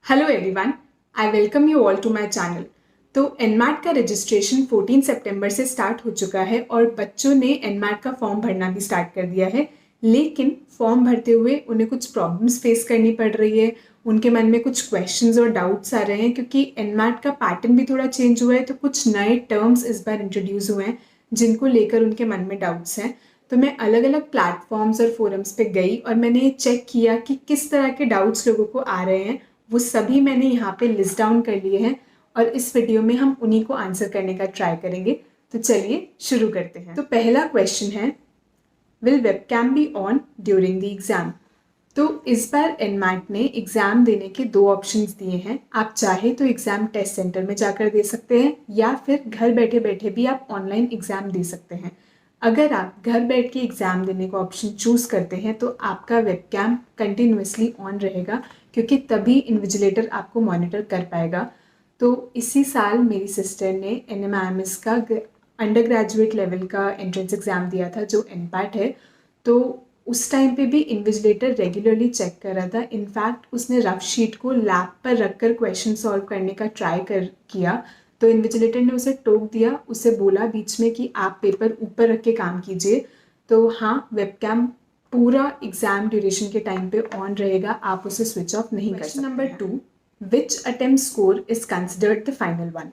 Hello everyone, I welcome you all to my channel. तो NMAT का registration 14 सितंबर से स्टार्ट हो चुका है और बच्चों ने एनमैट का फॉर्म भरना भी स्टार्ट कर दिया है। लेकिन फॉर्म भरते हुए उन्हें कुछ प्रॉब्लम्स फेस करनी पड़ रही है। उनके मन में कुछ क्वेश्चंस और डाउट्स आ रहे हैं क्योंकि एनमैट का पैटर्न भी थोड़ा चेंज हुआ है, तो कुछ नए टर्म्स इस बार इंट्रोड्यूस हुए हैं जिनको लेकर उनके मन में डाउट्स हैं। तो मैं अलग अलग प्लेटफॉर्म्स और फोरम्स पे गई और मैंने चेक किया कि किस तरह के डाउट्स लोगों को आ रहे हैं। वो सभी मैंने यहाँ पे लिस्ट डाउन कर लिए हैं और इस वीडियो में हम उन्हीं को आंसर करने का ट्राई करेंगे। तो चलिए शुरू करते हैं। तो पहला क्वेश्चन है, will webcam be on during the exam? तो इस बार एनमैट ने एग्जाम देने के दो ऑप्शंस दिए हैं। आप चाहे तो एग्जाम टेस्ट सेंटर में जाकर दे सकते हैं या फिर घर बैठे बैठे भी आप ऑनलाइन एग्जाम दे सकते हैं। अगर आप घर बैठ के एग्जाम देने का ऑप्शन चूज करते हैं तो आपका वेबकैम कंटिन्यूसली ऑन रहेगा क्योंकि तभी इन्विजिलेटर आपको मॉनिटर कर पाएगा। तो इसी साल मेरी सिस्टर ने NMIMS का अंडर ग्रेजुएट लेवल का एंट्रेंस एग्जाम दिया था जो एनपैट है। तो उस टाइम पे भी इन्विजिलेटर रेगुलरली चेक कर रहा था। इनफैक्ट उसने रफ शीट को लैब पर रखकर क्वेश्चन सॉल्व करने का ट्राई किया। तो इन्विजिलेटर ने उसे टोक दिया, उसे बोला बीच में कि आप पेपर ऊपर रख के काम कीजिए। तो हाँ, वेबकैम पूरा एग्जाम ड्यूरेशन के टाइम पे ऑन रहेगा, आप उसे स्विच ऑफ नहीं कर सकते। Number 2, which attempt score is considered the final one?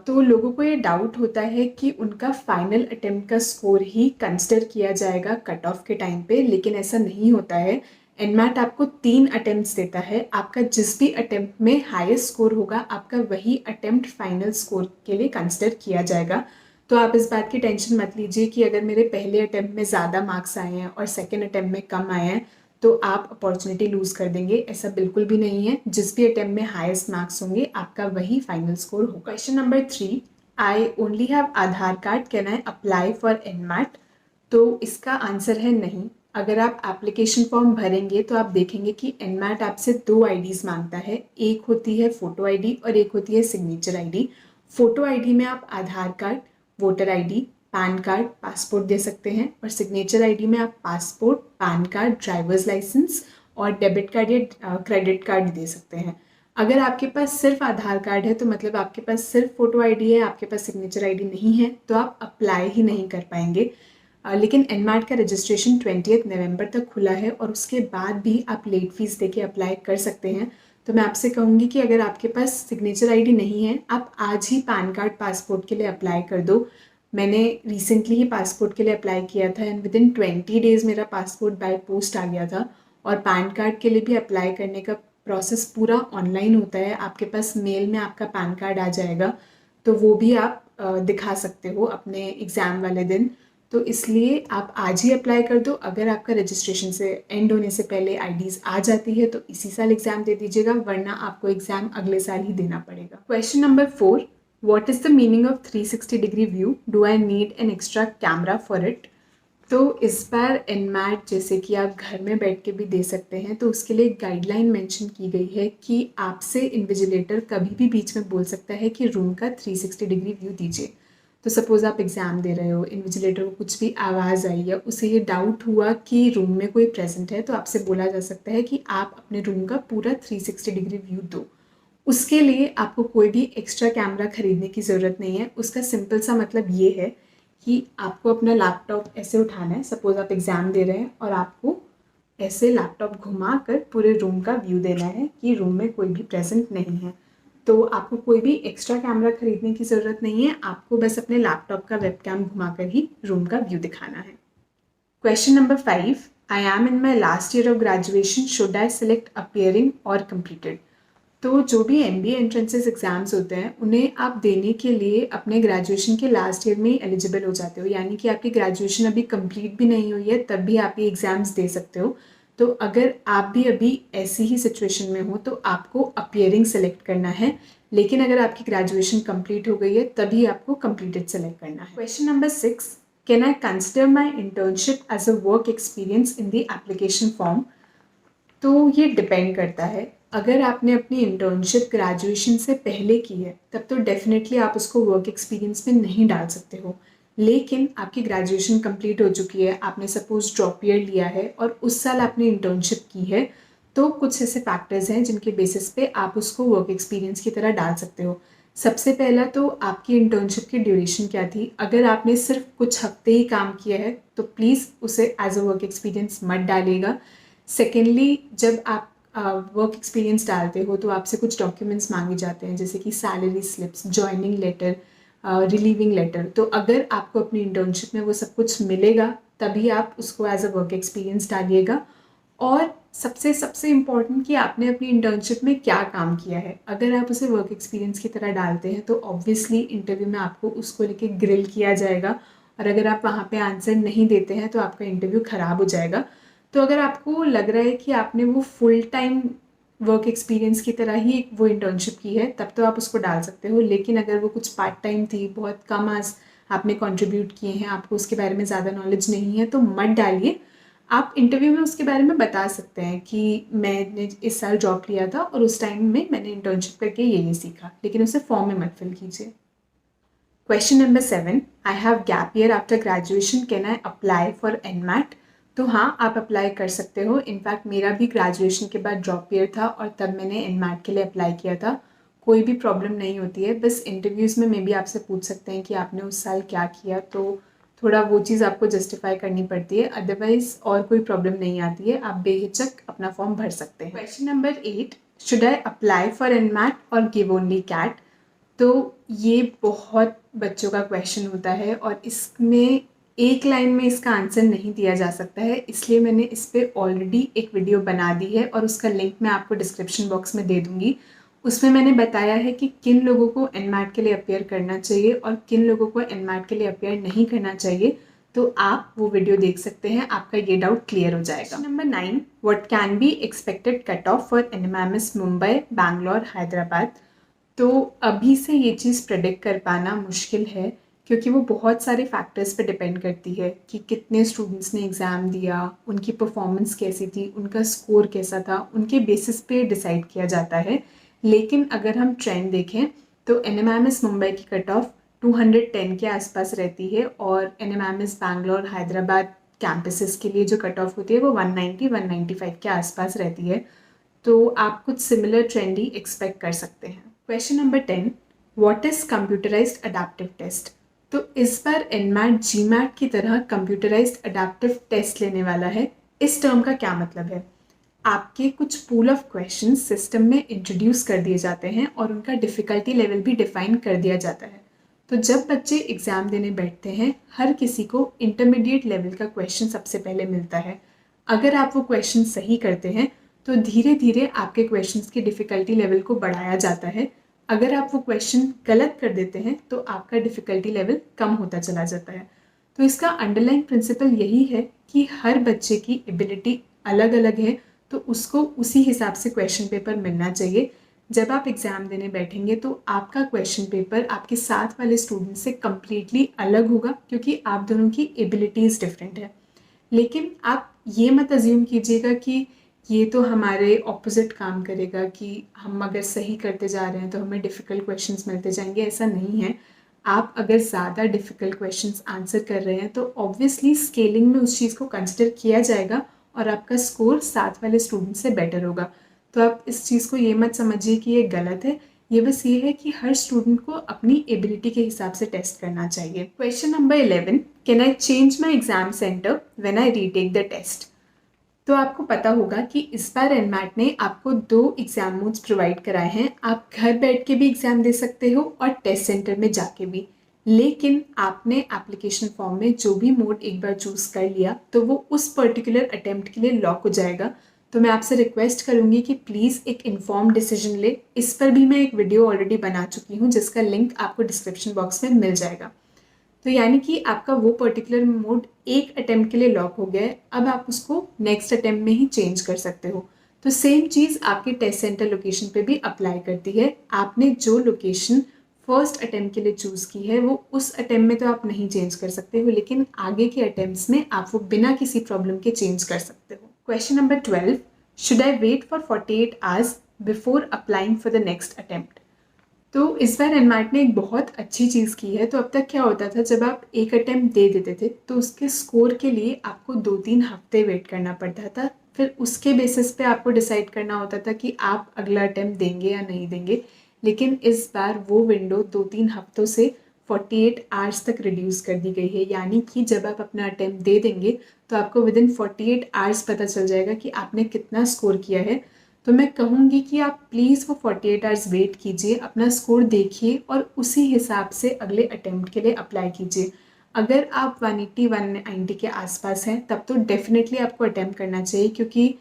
तो लोगों को ये डाउट होता है कि उनका फाइनल अटेम्प्ट का स्कोर ही कंसिडर किया जाएगा कट ऑफ के टाइम पे, लेकिन ऐसा नहीं होता है। एनमैट आपको 3 अटेम्प्ट्स देता है। आपका जिस भी अटेम्प्ट में हाईएस्ट स्कोर होगा आपका वही अटेम्प्ट फाइनल स्कोर के लिए कंसिडर किया जाएगा। तो आप इस बात की टेंशन मत लीजिए कि अगर मेरे पहले अटेम्प्ट में ज़्यादा मार्क्स आए हैं और सेकेंड अटेम्प्ट में कम आए हैं तो आप अपॉर्चुनिटी लूज कर देंगे। ऐसा बिल्कुल भी नहीं है। जिस भी अटेम्प्ट में हाईएस्ट मार्क्स होंगे आपका वही फाइनल स्कोर होगा। Question number 3, I only have Aadhaar card, can I apply for NMAT? तो इसका आंसर है नहीं। अगर आप एप्लीकेशन फॉर्म भरेंगे तो आप देखेंगे कि एनमैट आपसे 2 आईडीज मांगता है। एक होती है फोटो आईडी और एक होती है सिग्नेचर आईडी। फोटो आईडी में आप Aadhaar card, voter ID, PAN card, passport दे सकते हैं और सिग्नेचर आईडी में आप passport, PAN card, driver's licence और डेबिट कार्ड या क्रेडिट कार्ड दे सकते हैं। अगर आपके पास सिर्फ आधार कार्ड है तो मतलब आपके पास सिर्फ फोटो आईडी है, आपके पास सिग्नेचर आईडी नहीं है, तो आप अप्लाई ही नहीं कर पाएंगे। लेकिन एनमैट का रजिस्ट्रेशन 20 नवंबर तक खुला है और उसके बाद भी आप लेट फीस देके अप्लाई कर सकते हैं। तो मैं आपसे कहूँगी कि अगर आपके पास सिग्नेचर आईडी नहीं है, आप आज ही पैन कार्ड, पासपोर्ट के लिए अप्लाई कर दो। मैंने रिसेंटली ही पासपोर्ट के लिए अप्लाई किया था एंड विदिन 20 डेज़ मेरा पासपोर्ट बाय पोस्ट आ गया था। और पैन कार्ड के लिए भी अप्लाई करने का प्रोसेस पूरा ऑनलाइन होता है। आपके पास मेल में आपका पैन कार्ड आ जाएगा, तो वो भी आप दिखा सकते हो अपने एग्ज़ाम वाले दिन। तो इसलिए आप आज ही अप्लाई कर दो। अगर आपका रजिस्ट्रेशन से एंड होने से पहले आईडीज़ आ जाती है तो इसी साल एग्ज़ाम दे दीजिएगा, वरना आपको एग्ज़ाम अगले साल ही देना पड़ेगा। Question number 4, What is the meaning of 360 degree view? Do I need an extra camera for it? तो इस बार एनमैट जैसे कि आप घर में बैठ के भी दे सकते हैं, तो उसके लिए एक गाइडलाइन मेंशन की गई है कि आपसे इन्विजिलेटर कभी भी बीच में बोल सकता है कि रूम का 360 डिग्री व्यू दीजिए। तो सपोज़ आप एग्ज़ाम दे रहे हो, इन्विजिलेटर को कुछ भी आवाज़ आई या उसे ये डाउट हुआ कि रूम में कोई प्रेजेंट है, तो आपसे बोला जा सकता है कि आप अपने रूम का पूरा 360 डिग्री व्यू दो। उसके लिए आपको कोई भी एक्स्ट्रा कैमरा खरीदने की ज़रूरत नहीं है। उसका सिंपल सा मतलब ये है कि आपको अपना लैपटॉप ऐसे उठाना है। सपोज़ आप एग्ज़ाम दे रहे हैं और आपको ऐसे लैपटॉप घुमा कर पूरे रूम का व्यू देना है कि रूम में कोई भी प्रेजेंट नहीं है। तो आपको कोई भी एक्स्ट्रा कैमरा खरीदने की ज़रूरत नहीं है, आपको बस अपने लैपटॉप का वेबकैम घुमाकर ही रूम का व्यू दिखाना है। Question number 5, I am in my last year of graduation, should I select appearing और कंप्लीटेड? तो जो भी MBA एंट्रेंसेस एग्ज़ाम्स होते हैं उन्हें आप देने के लिए अपने ग्रेजुएशन के लास्ट ईयर में ही एलिजिबल हो जाते हो, यानी कि आपकी ग्रेजुएशन अभी कंप्लीट भी नहीं हुई है तब भी आप ये एग्ज़ाम्स दे सकते हो। तो अगर आप भी अभी ऐसी ही सिचुएशन में हो तो आपको अपियरिंग सेलेक्ट करना है, लेकिन अगर आपकी ग्रेजुएशन कंप्लीट हो गई है तभी आपको कंप्लीटेड सेलेक्ट करना है। Question number 6, can I consider my internship as a work experience in the application form? तो ये डिपेंड करता है। अगर आपने अपनी इंटर्नशिप ग्रेजुएशन से पहले की है तब तो डेफिनेटली आप उसको वर्क एक्सपीरियंस में नहीं डाल सकते हो। लेकिन आपकी ग्रेजुएशन कंप्लीट हो चुकी है, आपने सपोज ड्रॉप ईयर लिया है और उस साल आपने इंटर्नशिप की है, तो कुछ ऐसे फैक्टर्स हैं जिनके बेसिस पे आप उसको वर्क एक्सपीरियंस की तरह डाल सकते हो। सबसे पहला तो आपकी इंटर्नशिप की ड्यूरेशन क्या थी। अगर आपने सिर्फ कुछ हफ्ते ही काम किया है तो प्लीज़ उसे एज अ वर्क एक्सपीरियंस मत डालिएगा। सेकेंडली, जब आप वर्क एक्सपीरियंस डालते हो तो आपसे कुछ डॉक्यूमेंट्स मांगे जाते हैं, जैसे कि salary slips, joining letter, relieving letter. तो अगर आपको अपनी इंटर्नशिप में वो सब कुछ मिलेगा तभी आप उसको एज अ वर्क एक्सपीरियंस डालिएगा। और सबसे सबसे इम्पॉर्टेंट कि आपने अपनी इंटर्नशिप में क्या काम किया है। अगर आप उसे वर्क एक्सपीरियंस की तरह डालते हैं तो ऑब्वियसली इंटरव्यू में आपको उसको लेके ग्रिल किया जाएगा, और अगर आप वहाँ पे आंसर नहीं देते हैं तो आपका इंटरव्यू ख़राब हो जाएगा। तो अगर आपको लग रहा है कि आपने वो फुल टाइम वर्क एक्सपीरियंस की तरह ही वो इंटर्नशिप की है तब तो आप उसको डाल सकते हो, लेकिन अगर वो कुछ पार्ट टाइम थी, बहुत कम आज आपने कंट्रीब्यूट किए हैं, आपको उसके बारे में ज़्यादा नॉलेज नहीं है, तो मत डालिए। आप इंटरव्यू में उसके बारे में बता सकते हैं कि मैंने इस साल जॉब लिया था और उस टाइम में मैंने इंटर्नशिप करके ये सीखा, लेकिन उसे फॉर्म में मत फिल कीजिए। Question number 7, I have gap year after graduation, can I apply for NMAT? तो हाँ, आप अप्लाई कर सकते हो। इनफैक्ट मेरा भी ग्रेजुएशन के बाद ड्रॉप ईयर था और तब मैंने एनमैट के लिए अप्लाई किया था। कोई भी प्रॉब्लम नहीं होती है, बस इंटरव्यूज़ में मे बी आपसे पूछ सकते हैं कि आपने उस साल क्या किया, तो थोड़ा वो चीज़ आपको जस्टिफाई करनी पड़ती है। अदरवाइज और कोई प्रॉब्लम नहीं आती है, आप बेहिचक अपना फॉर्म भर सकते हैं। Question number 8, should I apply for NMAT और गिव ओनली कैट? तो ये बहुत बच्चों का क्वेश्चन होता है और इसमें एक लाइन में इसका आंसर नहीं दिया जा सकता है, इसलिए मैंने इस पर ऑलरेडी एक वीडियो बना दी है और उसका लिंक मैं आपको डिस्क्रिप्शन बॉक्स में दे दूँगी। उसमें मैंने बताया है कि किन लोगों को एनमैट के लिए अपेयर करना चाहिए और किन लोगों को एनमैट के लिए अपेयर नहीं करना चाहिए, तो आप वो वीडियो देख सकते हैं, आपका ये डाउट क्लियर हो जाएगा। Number 9, what can be expected cut off for NMIMS Mumbai, Bangalore, Hyderabad? तो अभी से ये चीज़ प्रेडिक्ट कर पाना मुश्किल है, क्योंकि वो बहुत सारे फैक्टर्स पे डिपेंड करती है कि कितने स्टूडेंट्स ने एग्ज़ाम दिया, उनकी परफॉर्मेंस कैसी थी, उनका स्कोर कैसा था, उनके बेसिस पे डिसाइड किया जाता है। लेकिन अगर हम ट्रेंड देखें तो एनएमएमएस मुंबई की कट ऑफ 210 के आसपास रहती है और एनएमएमएस बैंगलोर, हैदराबाद कैंपसेस के लिए जो कट ऑफ होती है वो 190-195 के आसपास रहती है। तो आप कुछ सिमिलर ट्रेंड ही एक्सपेक्ट कर सकते हैं। Question number 10, what is computerised adaptive test? तो इस बार एनमैट जीमैट की तरह कंप्यूटराइज्ड अडैप्टिव टेस्ट लेने वाला है। इस टर्म का क्या मतलब है? आपके कुछ पूल ऑफ क्वेश्चन सिस्टम में इंट्रोड्यूस कर दिए जाते हैं और उनका डिफ़िकल्टी लेवल भी डिफाइन कर दिया जाता है। तो जब बच्चे एग्ज़ाम देने बैठते हैं, हर किसी को इंटरमीडिएट लेवल का क्वेश्चन सबसे पहले मिलता है। अगर आप वो क्वेश्चन सही करते हैं तो धीरे धीरे आपके क्वेश्चंस की डिफ़िकल्टी लेवल को बढ़ाया जाता है। अगर आप वो क्वेश्चन गलत कर देते हैं तो आपका डिफ़िकल्टी लेवल कम होता चला जाता है। तो इसका अंडरलाइन प्रिंसिपल यही है कि हर बच्चे की एबिलिटी अलग अलग है, तो उसको उसी हिसाब से क्वेश्चन पेपर मिलना चाहिए। जब आप एग्ज़ाम देने बैठेंगे तो आपका क्वेश्चन पेपर आपके साथ वाले स्टूडेंट से कम्प्लीटली अलग होगा, क्योंकि आप दोनों की एबिलिटीज़ डिफरेंट है। लेकिन आप ये मत अज्यूम कीजिएगा कि ये तो हमारे ऑपोजिट काम करेगा, कि हम अगर सही करते जा रहे हैं तो हमें डिफ़िकल्ट क्वेश्चंस मिलते जाएंगे। ऐसा नहीं है। आप अगर ज़्यादा डिफ़िकल्ट क्वेश्चंस आंसर कर रहे हैं तो ऑब्वियसली स्केलिंग में उस चीज़ को कंसिडर किया जाएगा और आपका स्कोर साथ वाले स्टूडेंट से बेटर होगा। तो आप इस चीज़ को ये मत समझिए कि ये गलत है। ये बस ये है कि हर स्टूडेंट को अपनी एबिलिटी के हिसाब से टेस्ट करना चाहिए। Question number 11, can I change my exam centre when I retake the test? तो आपको पता होगा कि इस बार एनमैट ने आपको 2 एग्ज़ाम मोड्स प्रोवाइड कराए हैं। आप घर बैठ के भी एग्ज़ाम दे सकते हो और टेस्ट सेंटर में जाके भी। लेकिन आपने एप्लीकेशन फॉर्म में जो भी मोड एक बार चूज़ कर लिया तो वो उस पर्टिकुलर अटेम्प्ट के लिए लॉक हो जाएगा। तो मैं आपसे रिक्वेस्ट करूँगी कि प्लीज़ एक इन्फॉर्म डिसीजन ले। इस पर भी मैं एक वीडियो ऑलरेडी बना चुकी हूँ जिसका लिंक आपको डिस्क्रिप्शन बॉक्स में मिल जाएगा। तो यानी कि आपका वो पर्टिकुलर मोड एक अटेम्प्ट के लिए लॉक हो गया है, अब आप उसको नेक्स्ट अटेम्प्ट में ही चेंज कर सकते हो। तो सेम चीज़ आपके टेस्ट सेंटर लोकेशन पे भी अप्लाई करती है। आपने जो लोकेशन फर्स्ट अटेम्प्ट के लिए चूज़ की है वो उस अटेम्प्ट में तो आप नहीं चेंज कर सकते हो, लेकिन आगे के अटेम्प्ट्स में आप वो बिना किसी प्रॉब्लम के चेंज कर सकते हो। Question number 12, should I wait for 48 hours before applying for the next attempt? तो इस बार एनमैट ने एक बहुत अच्छी चीज़ की है। तो अब तक क्या होता था, जब आप एक अटेम्प्ट दे देते थे तो उसके स्कोर के लिए आपको 2-3 हफ्ते वेट करना पड़ता था, फिर उसके बेसिस पे आपको डिसाइड करना होता था कि आप अगला अटेम्प्ट देंगे या नहीं देंगे। लेकिन इस बार वो विंडो 2-3 हफ्तों से 48 आवर्स तक रिड्यूस कर दी गई है, यानी कि जब आप अपना अटेम्प्ट दे देंगे तो आपको विद इन 48 आवर्स पता चल जाएगा कि आपने कितना स्कोर किया है। तो मैं कहूँगी कि आप प्लीज़ वो 48 आवर्स वेट कीजिए, अपना स्कोर देखिए और उसी हिसाब से अगले अटेम्प्ट के लिए अप्लाई कीजिए। अगर आप 180 190 के आसपास हैं तब तो डेफिनेटली आपको अटेम्प्ट करना चाहिए, क्योंकि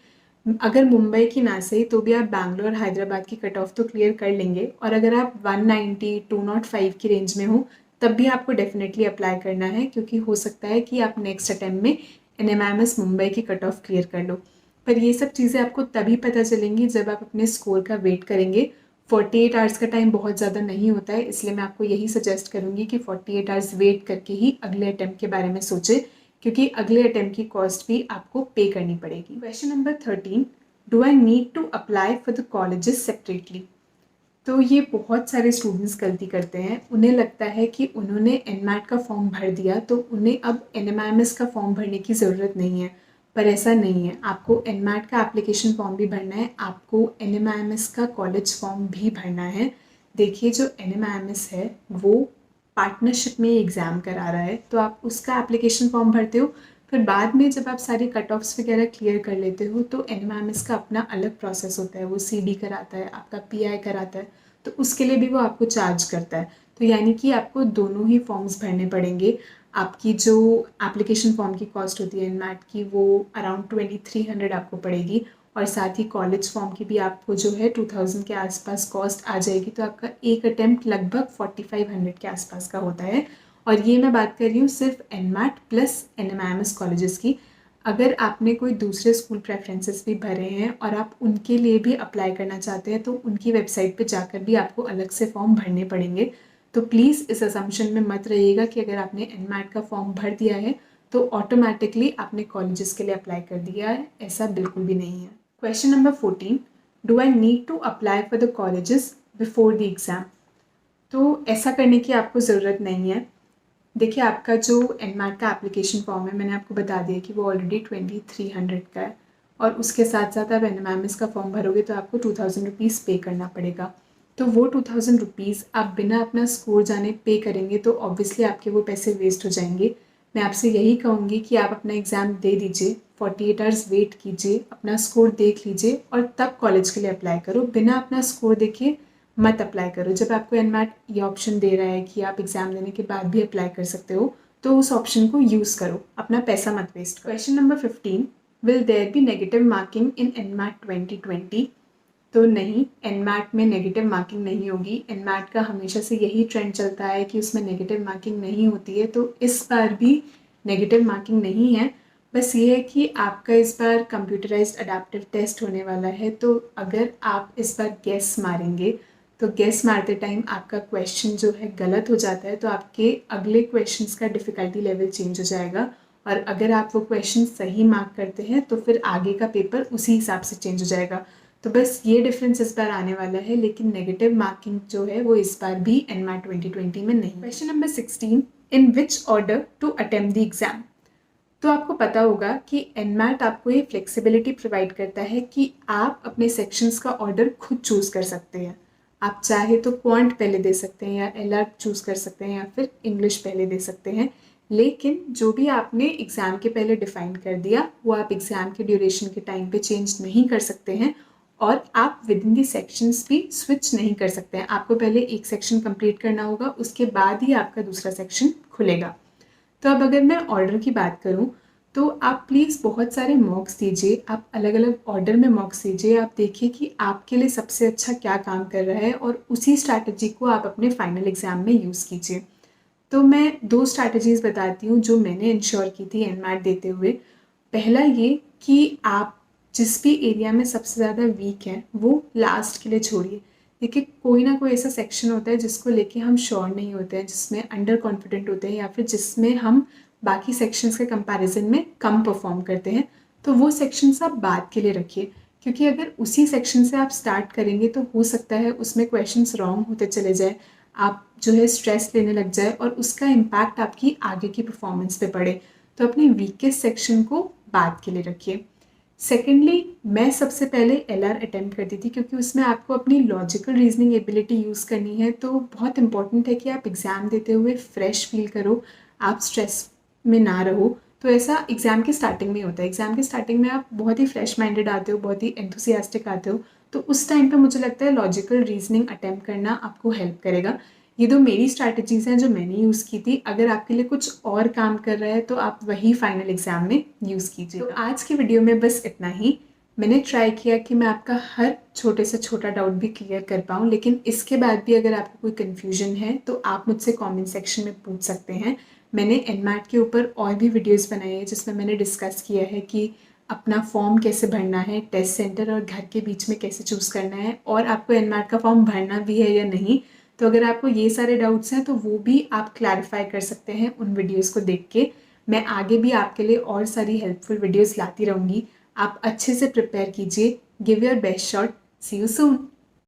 अगर मुंबई की ना सही तो भी आप बैंगलोर हैदराबाद की कट ऑफ तो क्लियर कर लेंगे। और अगर आप 190 205 की रेंज में हो तब भी आपको डेफिनेटली अप्लाई करना है, क्योंकि हो सकता है कि आप नेक्स्ट अटेम्प्ट में NMIMS मुंबई की कट ऑफ क्लियर कर लो। पर ये सब चीज़ें आपको तभी पता चलेंगी जब आप अपने स्कोर का वेट करेंगे। 48 आवर्स का टाइम बहुत ज़्यादा नहीं होता है, इसलिए मैं आपको यही सजेस्ट करूँगी कि 48 आवर्स वेट करके ही अगले अटेम्प्ट के बारे में सोचें, क्योंकि अगले अटेम्प्ट की कॉस्ट भी आपको पे करनी पड़ेगी। Question number 13, do I need to apply for the colleges separately? तो ये बहुत सारे स्टूडेंट्स गलती करते हैं। उन्हें लगता है कि उन्होंने एनमैट का फॉर्म भर दिया तो उन्हें अब NMIMS का फॉर्म भरने की ज़रूरत नहीं है, पर ऐसा नहीं है। आपको एनमैट का एप्लीकेशन फॉर्म भी भरना है, आपको NMIMS का कॉलेज फॉर्म भी भरना है। देखिए, जो NMIMS है वो पार्टनरशिप में एग्ज़ाम करा रहा है, तो आप उसका एप्लीकेशन फॉर्म भरते हो, फिर बाद में जब आप सारी कट ऑफ्स वगैरह क्लियर कर लेते हो तो NMIMS का अपना अलग प्रोसेस होता है। वो CD कराता है, आपका PI कराता है, तो उसके लिए भी वो आपको चार्ज करता है। तो यानी कि आपको दोनों ही फॉर्म्स भरने पड़ेंगे। आपकी जो एप्लीकेशन फॉर्म की कॉस्ट होती है एनमैट की, वो अराउंड 2300 आपको पड़ेगी, और साथ ही कॉलेज फॉर्म की भी आपको जो है 2000 के आसपास कॉस्ट आ जाएगी। तो आपका एक अटेम्प्ट लगभग 4500 के आसपास का होता है। और ये मैं बात कर रही हूँ सिर्फ एनमैट प्लस NMIMS कॉलेजेस की। अगर आपने कोई दूसरे स्कूल प्रेफरेंसेस भी भरे हैं और आप उनके लिए भी अप्लाई करना चाहते हैं तो उनकी वेबसाइट पे जाकर भी आपको अलग से फॉर्म भरने पड़ेंगे। तो प्लीज़ इस असम्पशन में मत रहिएगा कि अगर आपने एनमैट का फॉर्म भर दिया है तो ऑटोमेटिकली आपने कॉलेजेस के लिए अप्लाई कर दिया है, ऐसा बिल्कुल भी नहीं है। Question number 14, do I need to apply for the colleges before the exam? तो ऐसा करने की आपको ज़रूरत नहीं है। देखिए, आपका जो एनमैट का एप्लीकेशन फॉर्म है, मैंने आपको बता दिया कि वो ऑलरेडी 2300 का है, और उसके साथ साथ आप NMIMS का फॉर्म भरोगे तो आपको 2000 रुपीज़ पे करना पड़ेगा। तो वो 2000 रुपीज़ आप बिना अपना स्कोर जाने पे करेंगे तो ऑब्वियसली आपके वो पैसे वेस्ट हो जाएंगे। मैं आपसे यही कहूँगी कि आप अपना एग्ज़ाम दे दीजिए, 48 आवर्स वेट कीजिए, अपना स्कोर देख लीजिए और तब कॉलेज के लिए अप्लाई करो। बिना अपना स्कोर देखे मत अप्लाई करो। जब आपको एनमैट ये ऑप्शन दे रहा है कि आप एग्ज़ाम देने के बाद भी अप्लाई कर सकते हो, तो उस ऑप्शन को यूज़ करो, अपना पैसा मत वेस्ट करो। Question number 15, will there be negative marking in NMAT 2020? तो नहीं, एनमैट में नेगेटिव मार्किंग नहीं होगी। एनमैट का हमेशा से यही ट्रेंड चलता है कि उसमें नेगेटिव मार्किंग नहीं होती है, तो इस बार भी नेगेटिव मार्किंग नहीं है। बस ये है कि आपका इस बार कंप्यूटराइज्ड अडैप्टिव टेस्ट होने वाला है, तो अगर आप इस बार गेस मारेंगे तो गेस मारते टाइम आपका क्वेश्चन जो है गलत हो जाता है तो आपके अगले क्वेश्चंस का डिफ़िकल्टी लेवल चेंज हो जाएगा, और अगर आप वो क्वेश्चन सही मार्क करते हैं तो फिर आगे का पेपर उसी हिसाब से चेंज हो जाएगा। तो बस ये डिफरेंस इस बार आने वाला है, लेकिन नेगेटिव मार्किंग जो है वो इस बार भी एनमैट 2020 में नहीं। Question number 16, in which order to attempt the exam? तो आपको पता होगा कि एनमैट आपको ये फ्लेक्सिबिलिटी प्रोवाइड करता है कि आप अपने सेक्शंस का ऑर्डर खुद चूज़ कर सकते हैं। आप चाहे तो क्वांट पहले दे सकते हैं या LR चूज़ कर सकते हैं या फिर इंग्लिश पहले दे सकते हैं, लेकिन जो भी आपने एग्ज़ाम के पहले डिफ़ाइन कर दिया वो आप एग्ज़ाम के ड्यूरेशन के टाइम पे चेंज नहीं कर सकते हैं, और आप विद इन दी सेक्शंस भी स्विच नहीं कर सकते हैं। आपको पहले एक सेक्शन कंप्लीट करना होगा, उसके बाद ही आपका दूसरा सेक्शन खुलेगा। तो अब अगर मैं ऑर्डर की बात करूं तो आप प्लीज़ बहुत सारे मॉक्स दीजिए, आप अलग अलग ऑर्डर में मॉक्स दीजिए। आप देखिए कि आपके लिए सबसे अच्छा क्या काम कर रहा है और उसी स्ट्रैटेजी को आप अपने फाइनल एग्ज़ाम में यूज़ कीजिए। तो मैं 2 स्ट्रैटेजीज़ बताती हूँ जो मैंने इंश्योर की थी एनमैट देते हुए। पहला ये कि आप जिस भी एरिया में सबसे ज़्यादा वीक हैं वो लास्ट के लिए छोड़िए। देखिए, कोई ना कोई ऐसा सेक्शन होता है जिसको लेके हम श्योर नहीं होते हैं, जिसमें अंडर कॉन्फिडेंट होते हैं या फिर जिसमें हम बाकी सेक्शंस के कंपैरिजन में कम परफॉर्म करते हैं, तो वो सेक्शंस आप बाद के लिए रखिए। क्योंकि अगर उसी सेक्शन से आप स्टार्ट करेंगे तो हो सकता है उसमें क्वेश्चंस रॉन्ग होते चले जाए, आप जो है स्ट्रेस लेने लग जाए और उसका इम्पैक्ट आपकी आगे की परफॉर्मेंस पे पड़े। तो अपने वीकेस्ट सेक्शन को बाद के लिए रखिए। सेकेंडली, मैं सबसे पहले LR अटेम्प्ट करती थी क्योंकि उसमें आपको अपनी लॉजिकल रीजनिंग एबिलिटी यूज़ करनी है। तो बहुत इंपॉर्टेंट है कि आप एग्ज़ाम देते हुए फ्रेश फील करो, आप स्ट्रेस में ना रहो। तो ऐसा एग्ज़ाम की स्टार्टिंग में होता है। एग्ज़ाम की स्टार्टिंग में आप बहुत ही फ्रेश माइंडेड आते हो, बहुत ही एंथुसियास्टिक आते हो, तो उस टाइम पे मुझे लगता है लॉजिकल रीजनिंग अटेम्प्ट करना आपको हेल्प करेगा। ये दो मेरी स्ट्रैटेजीज़ हैं जो मैंने यूज़ की थी। अगर आपके लिए कुछ और काम कर रहा है तो आप वही फाइनल एग्ज़ाम में यूज़ कीजिए। तो आज की वीडियो में बस इतना ही। मैंने ट्राई किया कि मैं आपका हर छोटे से छोटा डाउट भी क्लियर कर पाऊँ, लेकिन इसके बाद भी अगर आपको कोई कन्फ्यूजन है तो आप मुझसे कमेंट सेक्शन में पूछ सकते हैं। मैंने एनमैट के ऊपर और भी वीडियोस बनाए हैं जिसमें मैंने डिस्कस किया है कि अपना फॉर्म कैसे भरना है, टेस्ट सेंटर और घर के बीच में कैसे चूज़ करना है, और आपको एनमैट का फॉर्म भरना भी है या नहीं। तो अगर आपको ये सारे डाउट्स हैं तो वो भी आप क्लैरिफाई कर सकते हैं उन वीडियोस को देख के। मैं आगे भी आपके लिए और सारी हेल्पफुल वीडियोस लाती रहूँगी। आप अच्छे से प्रिपेयर कीजिए। Give your best shot. See you soon.